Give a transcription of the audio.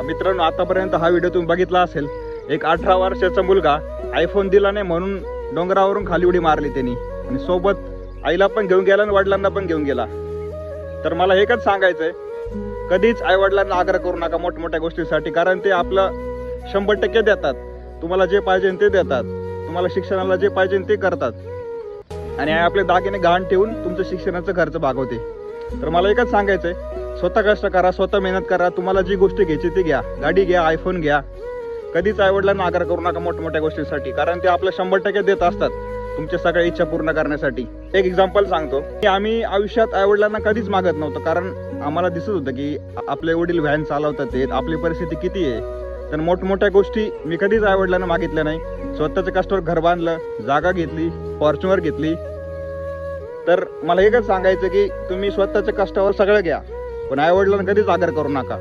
मित्रांनो, आतापर्यंत हा व्हिडिओ तुम्ही बघितला असेल. एक 18 वर्षाचा मुलगा आयफोन दिला नाही म्हणून डोंगरावरून खाली उडी मारली त्यांनी, आणि सोबत आईला पण घेऊन गेला आणि वडिलांना पण घेऊन गेला. तर मला एकच सांगायचंय, कधीच आई वडिलांना आग्रह करू नका मोठमोठ्या गोष्टीसाठी, कारण ते आपलं 100% देतात. तुम्हाला जे पाहिजे ते देतात, तुम्हाला शिक्षणाला जे पाहिजे ते करतात, आणि आई आपले दागिने गहाण ठेवून तुमचं शिक्षणाचा खर्च भागवते. तर मला एकच सांगायचंय, स्वतः कष्ट करा, स्वतः मेहनत करा. तुम्हाला जी गोष्ट घ्यायची ती घ्या, गाडी घ्या, आयफोन घ्या. कधीच आईवडिलांना आग्रह करू नका मोठमोठ्या गोष्टींसाठी, कारण ते आपलं 100% देत असतात तुमच्या सगळ्या इच्छा पूर्ण करण्यासाठी. एक एक्झाम्पल सांगतो की आम्ही आयुष्यात आईवडिलांना कधीच मागत नव्हतं, कारण आम्हाला दिसत होतं की आपले वडील व्हॅन चालवतात, आपली परिस्थिती किती आहे. तर मोठमोठ्या गोष्टी मी कधीच आईवडिलांना मागितल्या नाही. स्वतःच्या कष्टावर घर बांधलं, जागा घेतली, फॉर्च्युनर घेतली. तर मला एकच सांगायचं की तुम्ही स्वतःच्या कष्टावर सगळं घ्या, पण आईवडिलांना कधीच आग्रह करू नका.